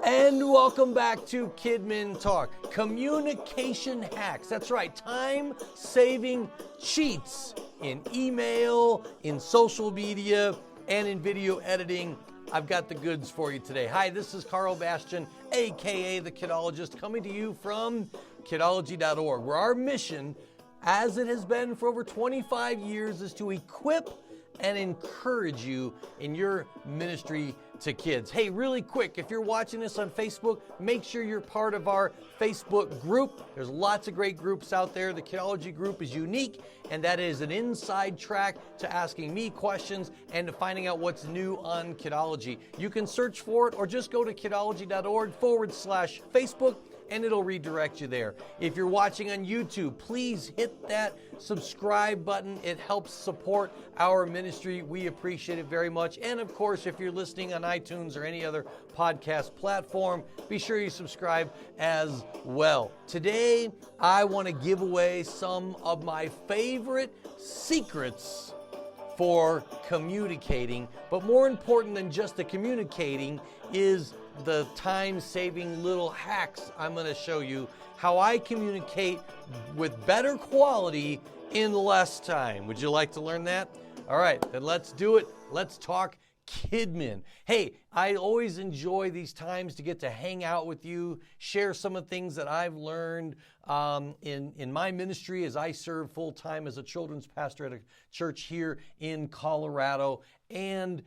And welcome back to Kidmin Talk, communication hacks. That's right, time-saving cheats in email, in social media, and in video editing. I've got the goods for you today. Hi, this is Karl Bastian, aka the Kidologist, coming to you from Kidology.org, where our mission, as it has been for over 25 years, is to equip and encourage you in your ministry to kids. Hey, really quick, if you're watching this on Facebook, make sure you're part of our Facebook group. There's lots of great groups out there. The Kidology group is unique, and that is an inside track to asking me questions and to finding out what's new on Kidology. You can search for it or just go to kidology.org/Facebook and it'll redirect you there. If you're watching on YouTube, please hit that subscribe button. It helps support our ministry. We appreciate it very much. And of course, if you're listening on iTunes or any other podcast platform, be sure you subscribe as well. Today, I want to give away some of my favorite secrets for communicating, but more important than just the communicating is the time-saving little hacks I'm going to show you how I communicate with better quality in less time. Would you like to learn that? All right, then let's do it. Let's talk Kidmin. Hey, I always enjoy these times to get to hang out with you, share some of the things that I've learned in my ministry as I serve full-time as a children's pastor at a church here in Colorado. And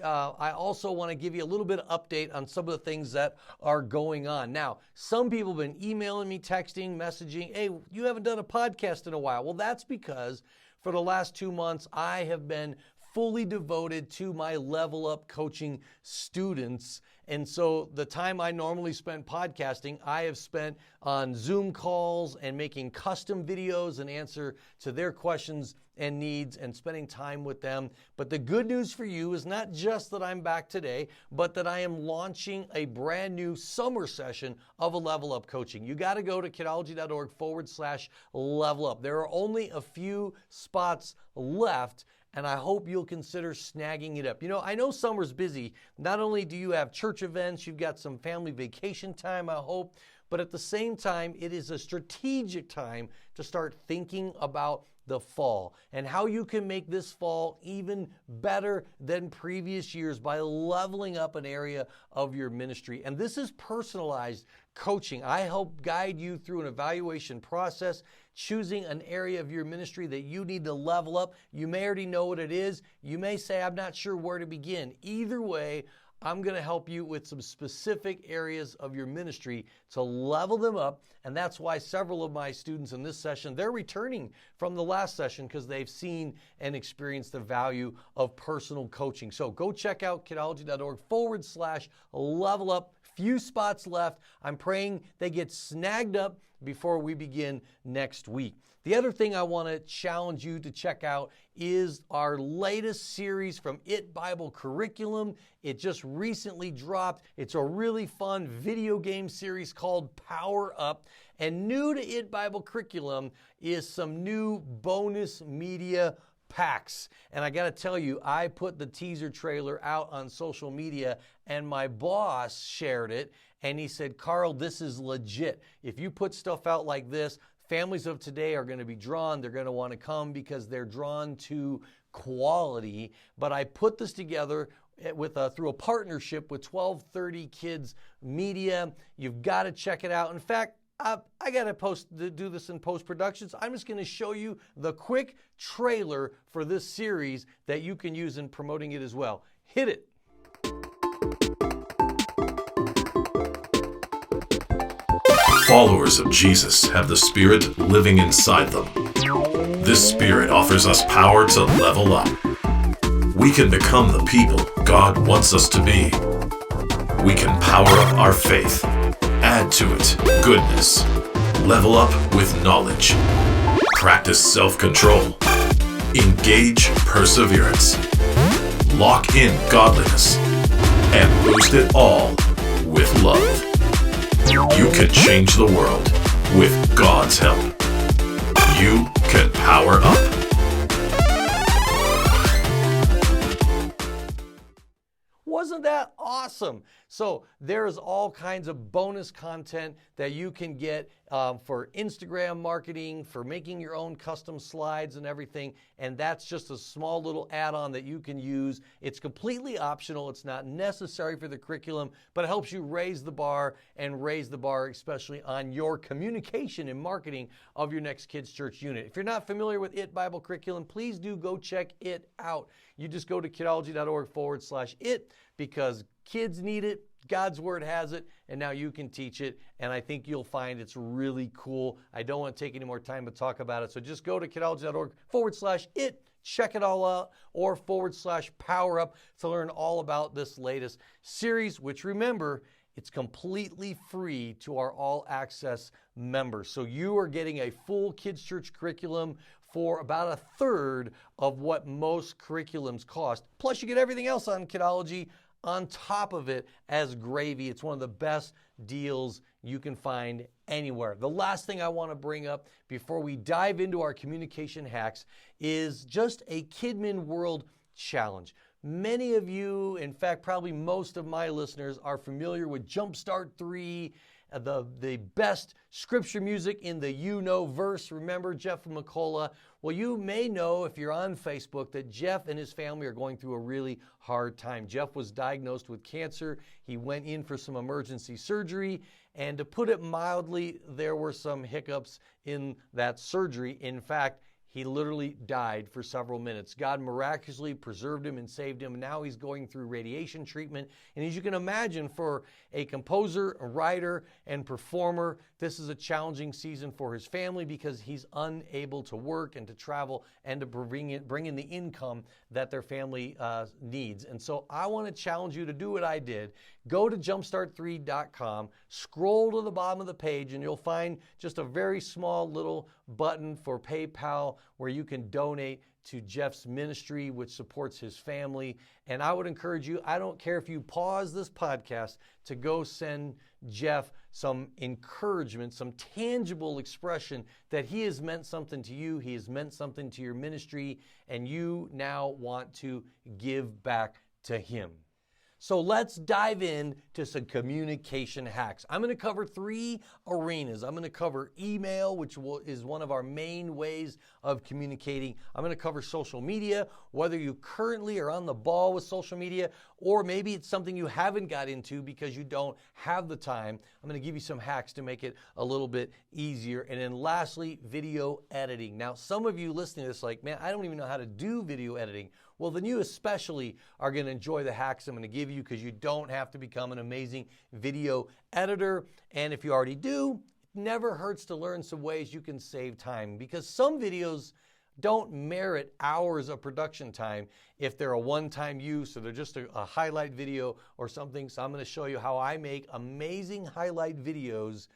I also want to give you a little bit of update on some of the things that are going on. Now, some people have been emailing me, texting, messaging, hey, you haven't done a podcast in a while. Well, that's because for the last 2 months, I have been fully devoted to my Level Up coaching students. And so the time I normally spend podcasting, I have spent on Zoom calls and making custom videos and answer to their questions and needs and spending time with them. But the good news for you is not just that I'm back today, but that I am launching a brand new summer session of a Level Up coaching. You got to go to kidology.org/level up. There are only a few spots left, and I hope you'll consider snagging it up. You know, I know summer's busy. Not only do you have church events, you've got some family vacation time, I hope, but at the same time, it is a strategic time to start thinking about the fall and how you can make this fall even better than previous years by leveling up an area of your ministry. And this is personalized coaching. I help guide you through an evaluation process, choosing an area of your ministry that you need to level up. You may already know what it is. You may say, I'm not sure where to begin. Either way, I'm going to help you with some specific areas of your ministry to level them up. And that's why several of my students in this session, they're returning from the last session because they've seen and experienced the value of personal coaching. So go check out kidology.org/level up. Few spots left. I'm praying they get snagged up before we begin next week. The other thing I want to challenge you to check out is our latest series from IT Bible Curriculum. It just recently dropped. It's a really fun video game series called Power Up. And new to IT Bible Curriculum is some new bonus media packs. And I got to tell you, I put the teaser trailer out on social media and my boss shared it and he said, Karl, this is legit. If you put stuff out like this, families of today are going to be drawn. They're going to want to come because they're drawn to quality. But I put this together through a partnership with 1230 Kids Media. You've got to check it out. In fact, I got to do this in post-productions. I'm just going to show you the quick trailer for this series that you can use in promoting it as well. Hit it. Followers of Jesus have the Spirit living inside them. This Spirit offers us power to level up. We can become the people God wants us to be. We can power up our faith, add to it goodness, level up with knowledge, practice self-control, engage perseverance, lock in godliness, and boost it all with love. You can change the world with God's help. You can power up. Was Isn't that awesome? So there's all kinds of bonus content that you can get for Instagram marketing, for making your own custom slides and everything. And that's just a small little add-on that you can use. It's completely optional. It's not necessary for the curriculum, but it helps you raise the bar especially on your communication and marketing of your next Kids Church unit. If you're not familiar with IT Bible curriculum, please do go check it out. You just go to kidology.org/it, because kids need it, God's Word has it, and now you can teach it, and I think you'll find it's really cool. I don't want to take any more time to talk about it, so just go to kidology.org/it, check it all out, or /power up to learn all about this latest series, which, remember, it's completely free to our all-access members. So you are getting a full Kids Church curriculum for about a third of what most curriculums cost. Plus, you get everything else on Kidology on top of it as gravy. It's one of the best deals you can find anywhere. The last thing I want to bring up before we dive into our communication hacks is just a Kidmin World Challenge. Many of you, in fact, probably most of my listeners, are familiar with Jumpstart 3, the best scripture music in the verse. Remember Jeff McCullough? Well, you may know, if you're on Facebook, that Jeff and his family are going through a really hard time. Jeff was diagnosed with cancer. He went in for some emergency surgery, and to put it mildly, there were some hiccups in that surgery. In fact, he literally died for several minutes. God miraculously preserved him and saved him. Now he's going through radiation treatment. And as you can imagine, for a composer, a writer, and performer, this is a challenging season for his family because he's unable to work and to travel and to bring in the income that their family needs. And so I want to challenge you to do what I did. Go to jumpstart3.com, scroll to the bottom of the page, and you'll find just a very small little button for PayPal where you can donate to Jeff's ministry, which supports his family. And I would encourage you, I don't care if you pause this podcast, to go send Jeff some encouragement, some tangible expression that he has meant something to you, he has meant something to your ministry, and you now want to give back to him. So let's dive into some communication hacks. I'm going to cover 3 arenas. I'm going to cover email, which is one of our main ways of communicating. I'm going to cover social media, whether you currently are on the ball with social media, or maybe it's something you haven't got into because you don't have the time. I'm going to give you some hacks to make it a little bit easier. And then lastly, video editing. Now, some of you listening to this like, man, I don't even know how to do video editing. Well, then you especially are going to enjoy the hacks I'm going to give you, because you don't have to become an amazing video editor. And if you already do, it never hurts to learn some ways you can save time, because some videos don't merit hours of production time if they're a one-time use or they're just a highlight video or something. So I'm going to show you how I make amazing highlight videos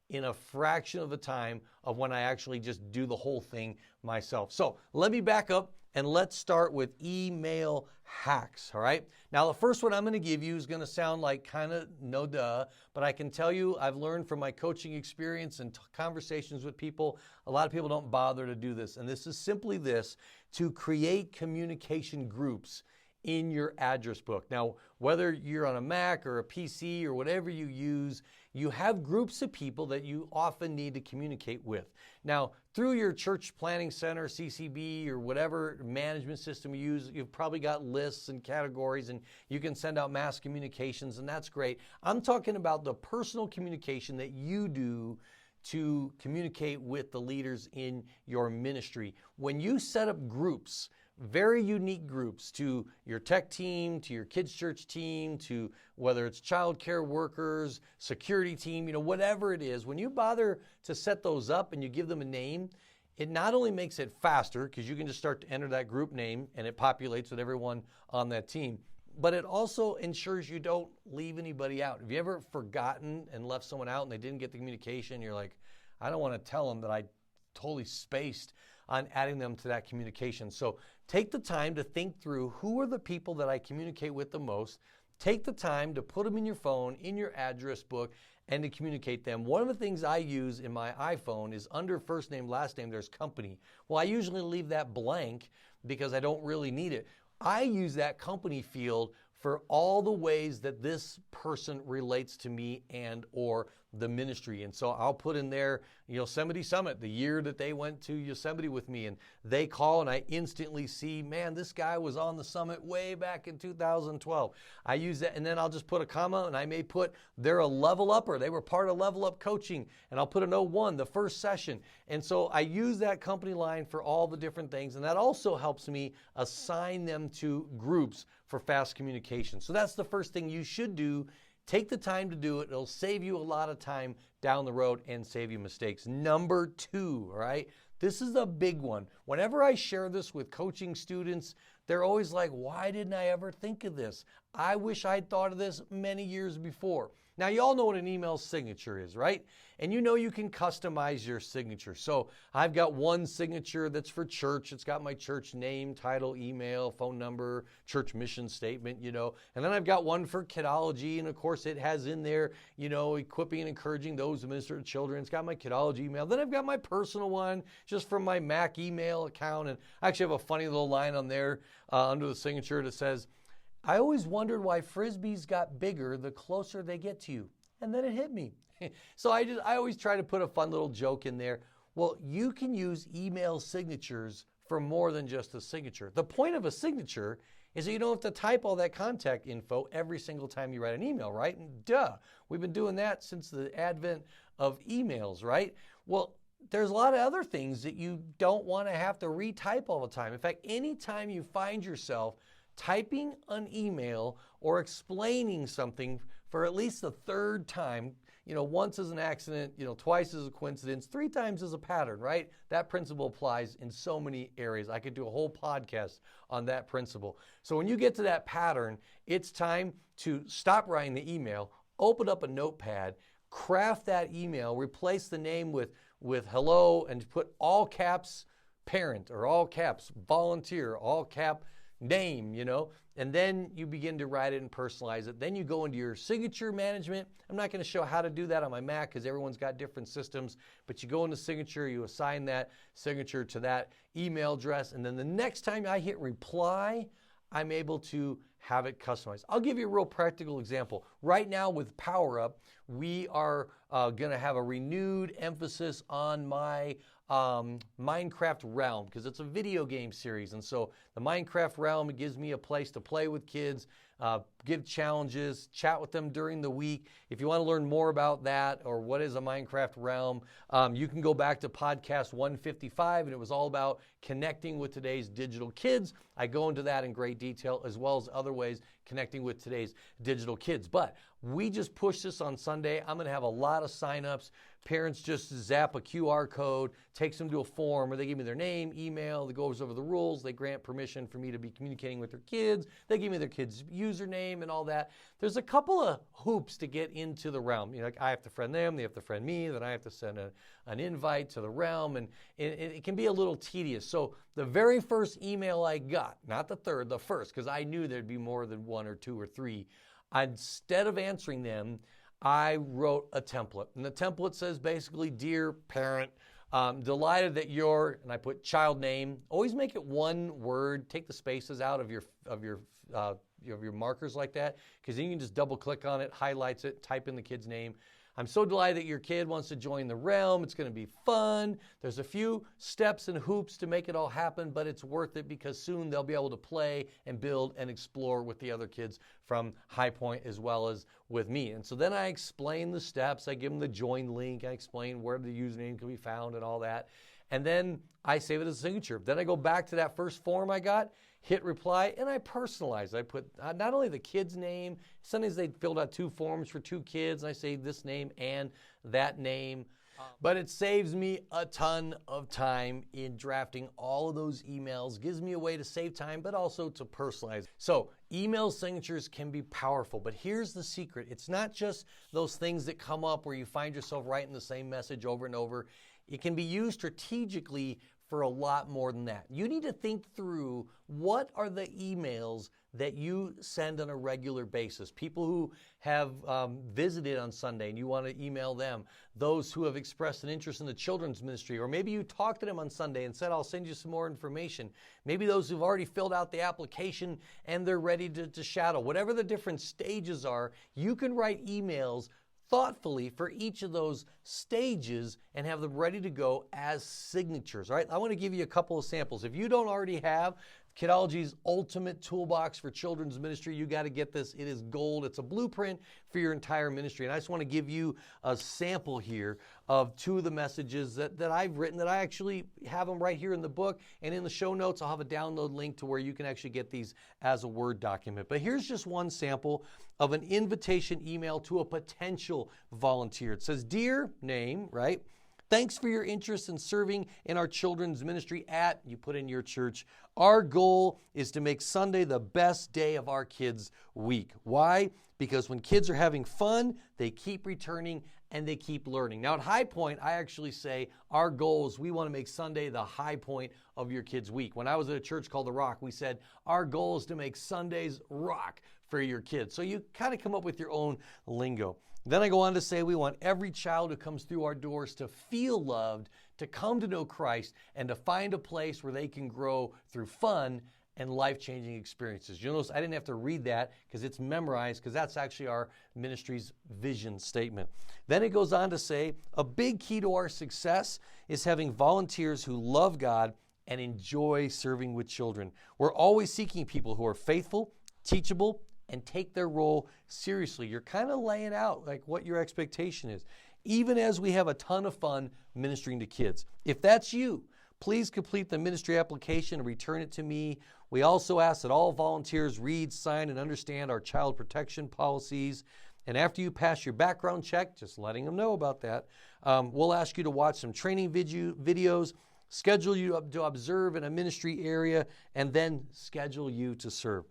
in a fraction of the time of when I actually just do the whole thing myself. So let me back up and let's start with email hacks, all right? Now, the first one I'm going to give you is going to sound like kind of no duh, but I can tell you I've learned from my coaching experience and conversations with people, a lot of people don't bother to do this. And this is simply this: to create communication groups in your address book. Now, whether you're on a Mac or a PC or whatever you use, you have groups of people that you often need to communicate with. Now, through your church planning center, CCB, or whatever management system you use, you've probably got lists and categories, and you can send out mass communications, and that's great. I'm talking about the personal communication that you do to communicate with the leaders in your ministry. When you set up groups, very unique groups, to your tech team, to your kids' church team, to whether it's child care workers, security team, whatever it is, when you bother to set those up and you give them a name, it not only makes it faster, because you can just start to enter that group name and it populates with everyone on that team, but it also ensures you don't leave anybody out. Have you ever forgotten and left someone out and they didn't get the communication? You're like, I don't want to tell them that I totally spaced on adding them to that communication. So take the time to think through, who are the people that I communicate with the most. Take the time to put them in your phone, in your address book, and to communicate them. One of the things I use in my iPhone is under first name, last name, there's company. Well, I usually leave that blank because I don't really need it. I use that company field for all the ways that this person relates to me and or the ministry. And so I'll put in there Yosemite Summit, the year that they went to Yosemite with me, and they call and I instantly see, man, this guy was on the summit way back in 2012. I use that, and then I'll just put a comma, and I may put they're a level upper. They were part of Level Up Coaching, and I'll put an 01, the first session. And so I use that company line for all the different things, and that also helps me assign them to groups for fast communication. So that's the first thing you should do. Take the time to do it. It'll save you a lot of time down the road and save you mistakes. Number 2, all right? This is a big one. Whenever I share this with coaching students, they're always like, why didn't I ever think of this? I wish I'd thought of this many years before. Now, you all know what an email signature is, right? And you know you can customize your signature. So I've got one signature that's for church. It's got my church name, title, email, phone number, church mission statement, And then I've got one for Kidology. And of course, it has in there, equipping and encouraging those who minister to children. It's got my Kidology email. Then I've got my personal one just from my Mac email account. And I actually have a funny little line on there under the signature that says, I always wondered why Frisbees got bigger the closer they get to you. And then it hit me. So I always try to put a fun little joke in there. Well, you can use email signatures for more than just a signature. The point of a signature is that you don't have to type all that contact info every single time you write an email, right? And duh, we've been doing that since the advent of emails, right? Well, there's a lot of other things that you don't want to have to retype all the time. In fact, anytime you find yourself typing an email or explaining something for at least the third time, once as an accident, twice as a coincidence, 3 times as a pattern, right? That principle applies in so many areas. I could do a whole podcast on that principle. So when you get to that pattern, it's time to stop writing the email, open up a notepad, craft that email, replace the name with hello, and put all caps parent or all caps volunteer, all cap name, and then you begin to write it and personalize it. Then you go into your signature management. I'm not going to show how to do that on my Mac because everyone's got different systems, but you go into signature, you assign that signature to that email address, and then the next time I hit reply, I'm able to have it customized. I'll give you a real practical example. Right now with Power Up, we are going to have a renewed emphasis on my Minecraft realm because it's a video game series. And so the Minecraft realm gives me a place to play with kids, give challenges, chat with them during the week. If you want to learn more about that or what is a Minecraft realm, you can go back to podcast 155, and it was all about connecting with today's digital kids. I go into that in great detail, as well as other ways connecting with today's digital kids. But we just pushed this on Sunday. I'm going to have a lot of signups. Parents just zap a QR code, takes them to a form where they give me their name, email, that goes over the rules. They grant permission for me to be communicating with their kids. They give me their kids' username and all that. There's a couple of hoops to get into the realm. Like I have to friend them, they have to friend me, then I have to send an invite to the realm, and it can be a little tedious. So the very first email I got, not the third, the first, because I knew there'd be more than 1 or 2 or 3, instead of answering them, I wrote a template. And the template says basically, dear parent, delighted that you're, and I put child name. Always make it one word. Take the spaces out of your markers like that, because then you can just double click on it, highlights it, type in the kid's name. I'm so delighted that your kid wants to join the realm. It's going to be fun. There's a few steps and hoops to make it all happen, but it's worth it because soon they'll be able to play and build and explore with the other kids from High Point as well as with me. And so then I explain the steps. I give them the join link. I explain where the username can be found and all that. And then I save it as a signature. Then I go back to that first form I got, hit reply, and I personalize. I put not only the kid's name, sometimes they filled out 2 forms for 2 kids, and I say this name and that name. But it saves me a ton of time in drafting all of those emails, gives me a way to save time, but also to personalize. So email signatures can be powerful, but here's the secret. It's not just those things that come up where you find yourself writing the same message over and over. It can be used strategically for a lot more than that. You need to think through what are the emails that you send on a regular basis. People who have visited on Sunday and you want to email them. Those who have expressed an interest in the children's ministry, or maybe you talked to them on Sunday and said, I'll send you some more information. Maybe those who've already filled out the application and they're ready to shadow. Whatever the different stages are, you can write emails thoughtfully for each of those stages and have them ready to go as signatures. All right, I want to give you a couple of samples. If you don't already have Kidology's ultimate toolbox for children's ministry, you got to get this. It is gold. It's a blueprint for your entire ministry. And I just want to give you a sample here of two of the messages that I've written, that I actually have them right here in the book. And in the show notes, I'll have a download link to where you can actually get these as a Word document. But here's just one sample of an invitation email to a potential volunteer. It says, "Dear name," right? "Thanks for your interest in serving in our children's ministry at," you put in your church. "Our goal is to make Sunday the best day of our kids' week." Why? Because when kids are having fun, they keep returning and they keep learning. Now at High Point, I actually say our goal is we want to make Sunday the high point of your kids' week. When I was at a church called The Rock, we said our goal is to make Sundays rock for your kids. So you kind of come up with your own lingo. Then I go on to say we want every child who comes through our doors to feel loved, to come to know Christ, and to find a place where they can grow through fun and life-changing experiences. You notice I didn't have to read that because it's memorized, because that's actually our ministry's vision statement. Then it goes on to say a big key to our success is having volunteers who love God and enjoy serving with children. We're always seeking people who are faithful, teachable, and take their role seriously. You're kind of laying out like what your expectation is, even as we have a ton of fun ministering to kids. If that's you, please complete the ministry application and return it to me. We also ask that all volunteers read, sign, and understand our child protection policies. And after you pass your background check, just letting them know about that, we'll ask you to watch some training videos, schedule you up to observe in a ministry area, and then schedule you to serve.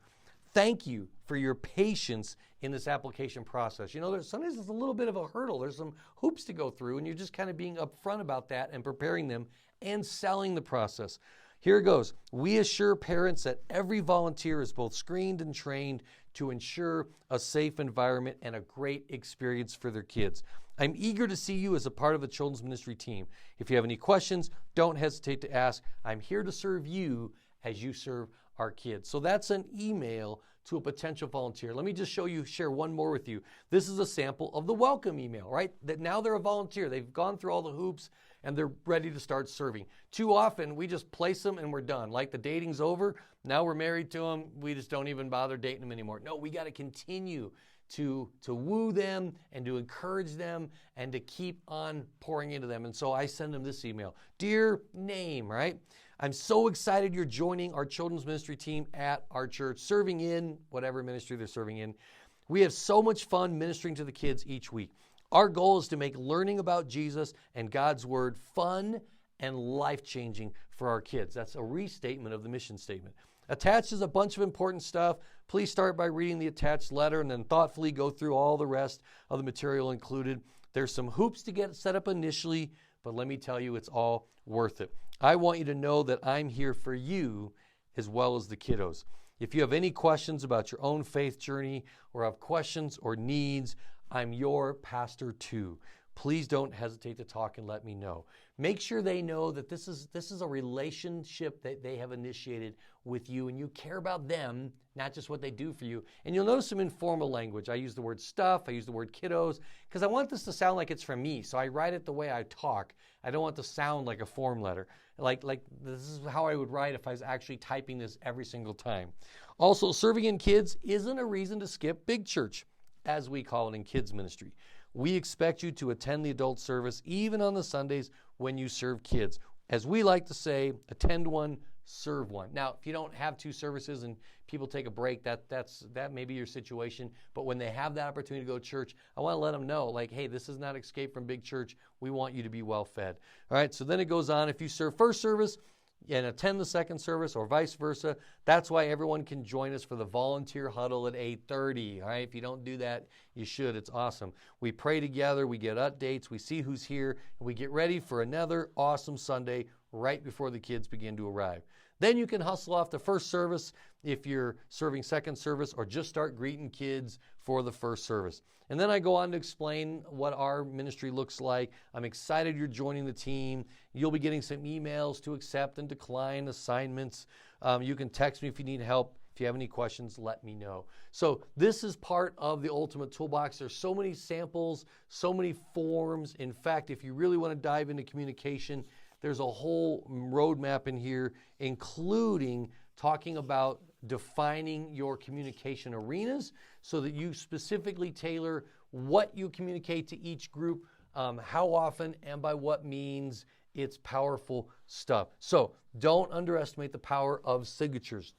Thank you for your patience in this application process. You know, sometimes it's a little bit of a hurdle. There's some hoops to go through, and you're just kind of being upfront about that and preparing them and selling the process. Here it goes. We assure parents that every volunteer is both screened and trained to ensure a safe environment and a great experience for their kids. I'm eager to see you as a part of the children's ministry team. If you have any questions, don't hesitate to ask. I'm here to serve you as you serve our kids. So that's an email to a potential volunteer. Let me just share one more with you. This is a sample of the welcome email, right? That now they're a volunteer. They've gone through all the hoops and they're ready to start serving. Too often we just place them and we're done. Like the dating's over, now we're married to them, we just don't even bother dating them anymore. No, we got to continue to woo them and to encourage them and to keep on pouring into them. And so I send them this email. Dear name, right? I'm so excited you're joining our children's ministry team at our church, serving in whatever ministry they're serving in. We have so much fun ministering to the kids each week. Our goal is to make learning about Jesus and God's Word fun and life-changing for our kids. That's a restatement of the mission statement. Attached is a bunch of important stuff. Please start by reading the attached letter and then thoughtfully go through all the rest of the material included. There's some hoops to get set up initially, but let me tell you, it's all worth it. I want you to know that I'm here for you as well as the kiddos. If you have any questions about your own faith journey or have questions or needs, I'm your pastor too. Please don't hesitate to talk and let me know. Make sure they know that this is a relationship that they have initiated with you and you care about them, not just what they do for you. And you'll notice some informal language. I use the word stuff, I use the word kiddos, because I want this to sound like it's from me. So I write it the way I talk. I don't want it to sound like a form letter. Like this is how I would write if I was actually typing this every single time. Also, serving in kids isn't a reason to skip big church, as we call it in kids ministry. We expect you to attend the adult service even on the Sundays when you serve kids. As we like to say, attend one, serve one. Now, if you don't have two services and people take a break, that may be your situation. But when they have that opportunity to go to church, I want to let them know, like, hey, this is not escape from big church. We want you to be well fed. All right, so then it goes on. If you serve first service and attend the second service or vice versa, that's why everyone can join us for the volunteer huddle at 8:30. All right, if you don't do that, you should. It's awesome. We pray together, we get updates, we see who's here, and we get ready for another awesome Sunday right before the kids begin to arrive. Then you can hustle off the first service if you're serving second service, or just start greeting kids for the first service. And then I go on to explain what our ministry looks like. I'm excited you're joining the team. You'll be getting some emails to accept and decline assignments. You can text me if you need help. If you have any questions, let me know. So this is part of the Ultimate Toolbox. There's so many samples, so many forms. In fact, if you really want to dive into communication, there's a whole roadmap in here, including talking about defining your communication arenas so that you specifically tailor what you communicate to each group, how often, and by what means. It's powerful stuff. So don't underestimate the power of signatures.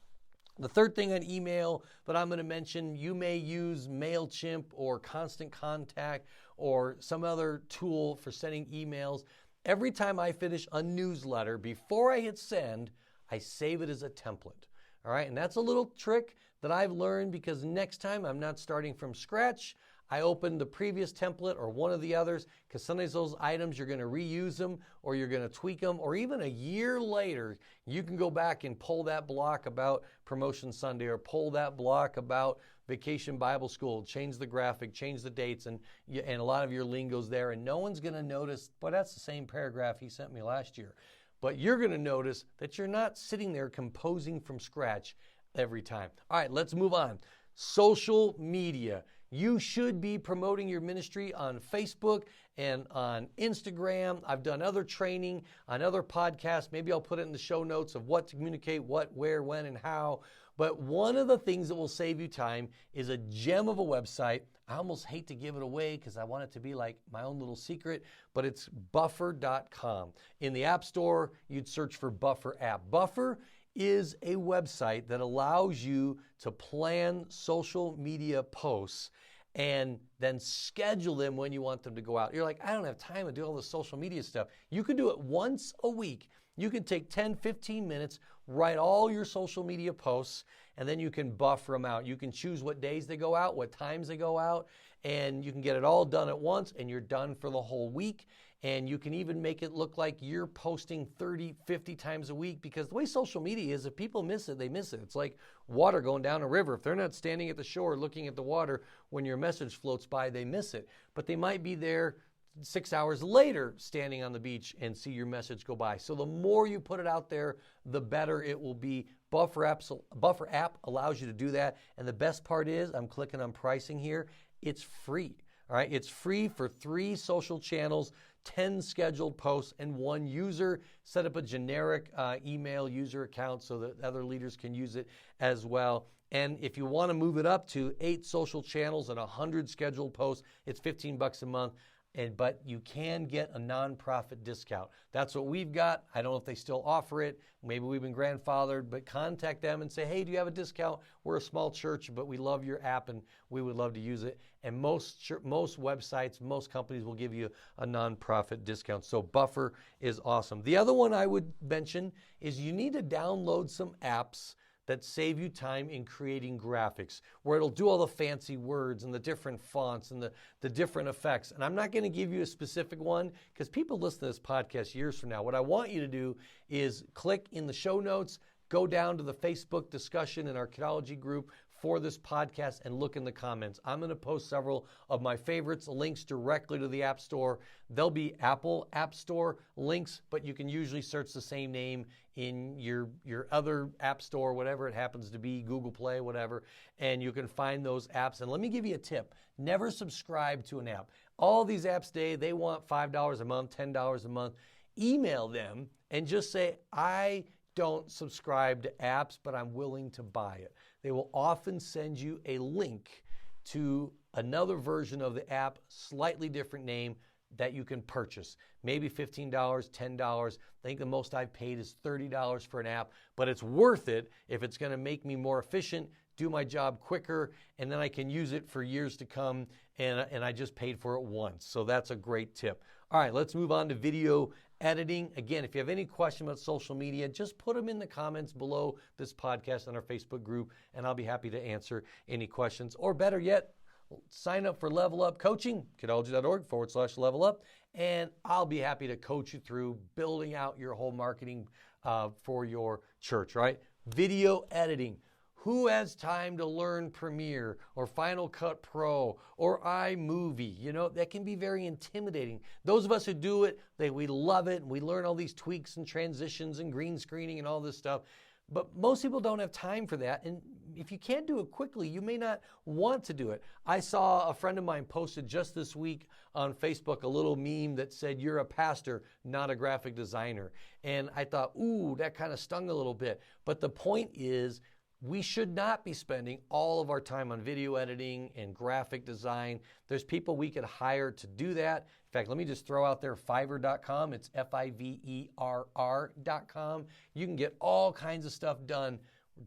The third thing on email that I'm going to mention, you may use MailChimp or Constant Contact or some other tool for sending emails. Every time I finish a newsletter, before I hit send, I save it as a template. All right, and that's a little trick that I've learned, because next time I'm not starting from scratch. I open the previous template or one of the others, because sometimes those items you're going to reuse them, or you're going to tweak them, or even a year later you can go back and pull that block about Promotion Sunday, or pull that block about Vacation Bible School, change the graphic, change the dates, and a lot of your lingo's there, and no one's going to notice, but that's the same paragraph he sent me last year. But you're going to notice that you're not sitting there composing from scratch every time. All right, let's move on. Social media. You should be promoting your ministry on Facebook and on Instagram. I've done other training on other podcasts. Maybe I'll put it in the show notes of what to communicate, what, where, when, and how. But one of the things that will save you time is a gem of a website. I almost hate to give it away because I want it to be like my own little secret, but it's buffer.com. In the App Store, you'd search for Buffer app. Buffer is a website that allows you to plan social media posts and then schedule them when you want them to go out. You're like, I don't have time to do all the social media stuff. You can do it once a week. You can take 10, 15 minutes, write all your social media posts, and then you can buffer them out. You can choose what days they go out, what times they go out, and you can get it all done at once, and you're done for the whole week. And you can even make it look like you're posting 30, 50 times a week, because the way social media is, if people miss it, they miss it. It's like water going down a river. If they're not standing at the shore looking at the water when your message floats by, they miss it. But they might be there 6 hours later standing on the beach and see your message go by. So the more you put it out there, the better it will be. Buffer app allows you to do that. And the best part is, I'm clicking on pricing here, it's free. All right, it's free for 3 social channels, 10 scheduled posts, and 1 user. Set up a generic email user account so that other leaders can use it as well. And if you want to move it up to 8 social channels and 100 scheduled posts, it's $15 a month. But you can get a nonprofit discount. That's what we've got. I don't know if they still offer it. Maybe we've been grandfathered, but contact them and say, hey, do you have a discount? We're a small church, but we love your app and we would love to use it. And most websites, most companies will give you a nonprofit discount. So Buffer is awesome. The other one I would mention is you need to download some apps that save you time in creating graphics, where it'll do all the fancy words and the different fonts and the different effects. And I'm not going to give you a specific one, because people listen to this podcast years from now. What I want you to do is click in the show notes, go down to the Facebook discussion in our Kidology group for this podcast, and look in the comments. I'm going to post several of my favorites, links directly to the App Store. There'll be Apple App Store links, but you can usually search the same name in your other App Store, whatever it happens to be, Google Play, whatever, and you can find those apps. And let me give you a tip. Never subscribe to an app. All these apps today, they want $5 a month, $10 a month. Email them and just say, I don't subscribe to apps, but I'm willing to buy it. They will often send you a link to another version of the app, slightly different name, that you can purchase. Maybe $15, $10. I think the most I've paid is $30 for an app, but it's worth it if it's going to make me more efficient, do my job quicker, and then I can use it for years to come, and I just paid for it once. So that's a great tip. All right, let's move on to video editing. Again, if you have any question about social media, just put them in the comments below this podcast on our Facebook group, and I'll be happy to answer any questions. Or better yet, sign up for Level Up Coaching, kidology.org/level up, and I'll be happy to coach you through building out your whole marketing for your church, right? Video editing. Who has time to learn Premiere or Final Cut Pro or iMovie? You know, that can be very intimidating. Those of us who do it, we love it, and we learn all these tweaks and transitions and green screening and all this stuff. But most people don't have time for that. And if you can't do it quickly, you may not want to do it. I saw a friend of mine posted just this week on Facebook a little meme that said, "You're a pastor, not a graphic designer." And I thought, ooh, that kind of stung a little bit. But the point is, we should not be spending all of our time on video editing and graphic design. There's people we could hire to do that. In fact, let me just throw out there Fiverr.com. It's Fiverr.com. You can get all kinds of stuff done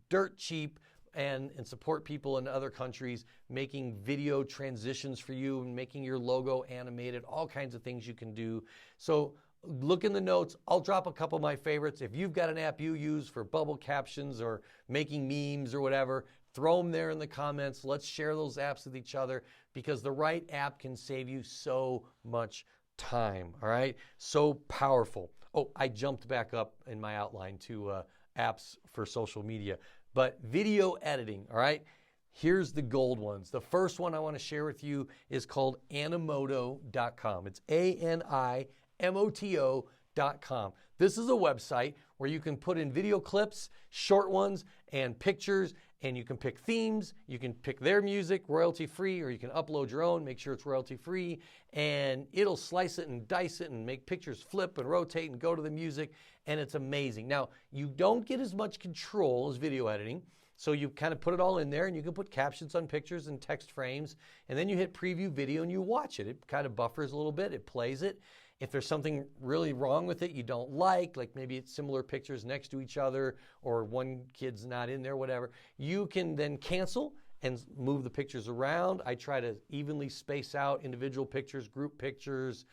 dirt cheap and support people in other countries making video transitions for you and making your logo animated, all kinds of things you can do. So look in the notes. I'll drop a couple of my favorites. If you've got an app you use for bubble captions or making memes or whatever, throw them there in the comments. Let's share those apps with each other, because the right app can save you so much time, all right? So powerful. Oh, I jumped back up in my outline to apps for social media. But video editing, all right? Here's the gold ones. The first one I want to share with you is called Animoto.com. It's Animoto.com. This is a website where you can put in video clips, short ones, and pictures, and you can pick themes, you can pick their music, royalty-free, or you can upload your own, make sure it's royalty-free, and it'll slice it and dice it and make pictures flip and rotate and go to the music, and it's amazing. Now, you don't get as much control as video editing, so you kind of put it all in there, and you can put captions on pictures and text frames, and then you hit preview video and you watch it. It kind of buffers a little bit, it plays it. If there's something really wrong with it you don't like maybe it's similar pictures next to each other or one kid's not in there, whatever, you can then cancel and move the pictures around. I try to evenly space out individual pictures, group pictures,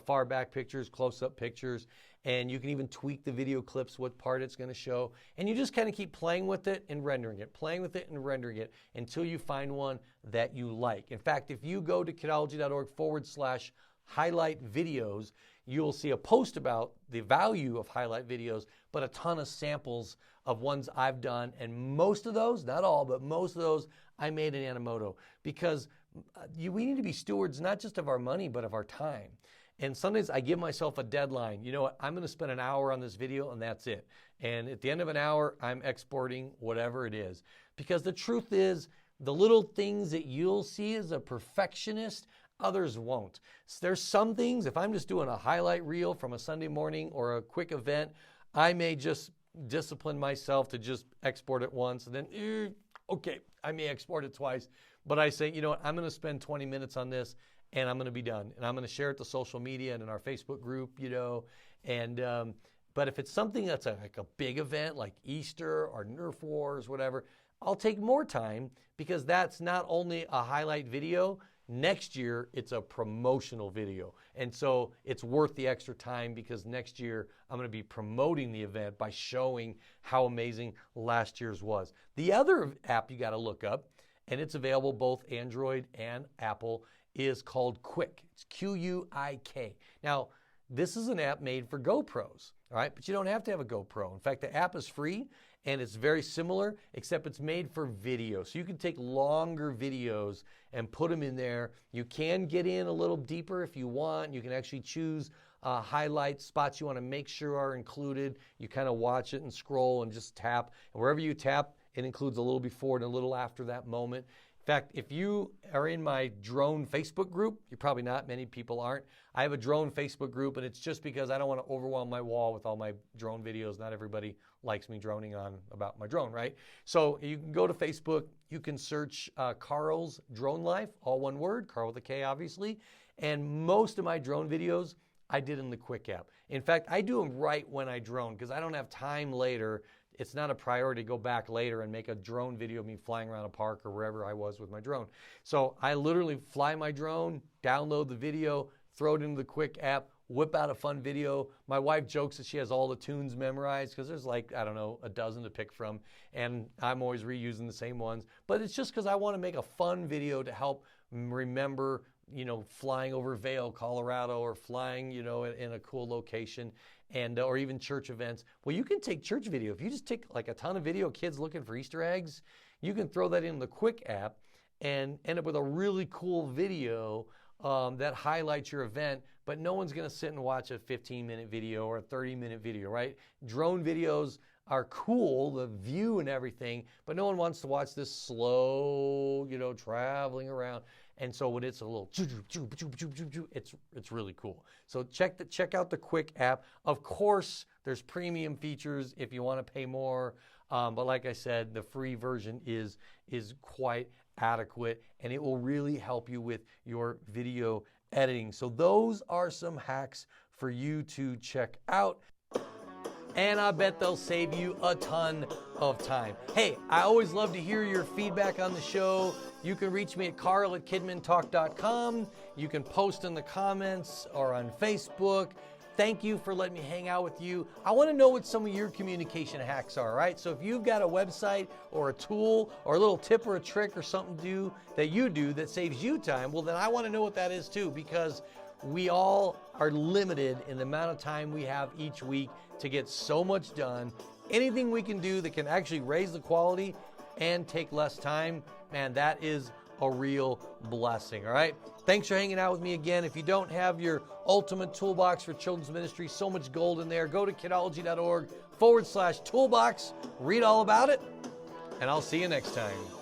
far back pictures, close-up pictures, and you can even tweak the video clips, what part it's going to show, and you just kind of keep playing with it and rendering it, playing with it and rendering it until you find one that you like. In fact, if you go to kidology.org/highlight videos, you'll see a post about the value of highlight videos, but a ton of samples of ones I've done. And most of those, not all, but most of those I made in Animoto, because we need to be stewards not just of our money, but of our time. And sometimes I give myself a deadline. You know what? I'm going to spend an hour on this video and that's it. And at the end of an hour, I'm exporting whatever it is. Because the truth is, the little things that you'll see as a perfectionist, others won't. So there's some things, if I'm just doing a highlight reel from a Sunday morning or a quick event, I may just discipline myself to just export it once and then, okay, I may export it twice. But I say, you know what, I'm going to spend 20 minutes on this and I'm going to be done. And I'm going to share it to social media and in our Facebook group, and but if it's something that's like a big event like Easter or Nerf Wars, whatever, I'll take more time, because that's not only a highlight video. Next year, it's a promotional video. And so it's worth the extra time, because next year I'm going to be promoting the event by showing how amazing last year's was. The other app you got to look up, and it's available both Android and Apple, is called Quick. It's Q-U-I-K. Now, this is an app made for GoPros, all right? But you don't have to have a GoPro. In fact, the app is free, and it's very similar, except it's made for video. So you can take longer videos and put them in there. You can get in a little deeper if you want. You can actually choose highlight spots you want to make sure are included. You kind of watch it and scroll and just tap. And wherever you tap, it includes a little before and a little after that moment. In fact, if you are in my drone Facebook group, you're probably not, many people aren't. I have a drone Facebook group, and it's just because I don't want to overwhelm my wall with all my drone videos. Not everybody likes me droning on about my drone, right? So you can go to Facebook, you can search Karl's Drone Life, all one word, Karl with a K obviously, and most of my drone videos I did in the Quick app. In fact, I do them right when I drone, because I don't have time later. It's not a priority to go back later and make a drone video of me flying around a park or wherever I was with my drone. So I literally fly my drone, download the video, throw it into the Quick app, whip out a fun video. My wife jokes that she has all the tunes memorized, because there's a dozen to pick from, and I'm always reusing the same ones. But it's just because I want to make a fun video to help remember, flying over Vail, Colorado, or flying, in a cool location, and or even church events. Well, you can take church video. If you just take like a ton of video of kids looking for Easter eggs, you can throw that in the Quick app and end up with a really cool video that highlights your event, but no one's going to sit and watch a 15-minute video or a 30-minute video, right? Drone videos are cool, the view and everything, but no one wants to watch this slow, traveling around. And so when it's a little, it's really cool. So check out the Quick app. Of course, there's premium features if you want to pay more. But like I said, the free version is quite adequate, and it will really help you with your video editing. So those are some hacks for you to check out. And I bet they'll save you a ton of time. Hey, I always love to hear your feedback on the show. You can reach me at Karl at KidminTalk.com. You can post in the comments or on Facebook. Thank you for letting me hang out with you. I want to know what some of your communication hacks are, right? So if you've got a website or a tool or a little tip or a trick or something that you do that saves you time, well, then I want to know what that is too, because we all are limited in the amount of time we have each week to get so much done. Anything we can do that can actually raise the quality and take less time, man, that is a real blessing, all right? Thanks for hanging out with me again. If you don't have your ultimate toolbox for children's ministry, so much gold in there, go to kidology.org/toolbox, read all about it, and I'll see you next time.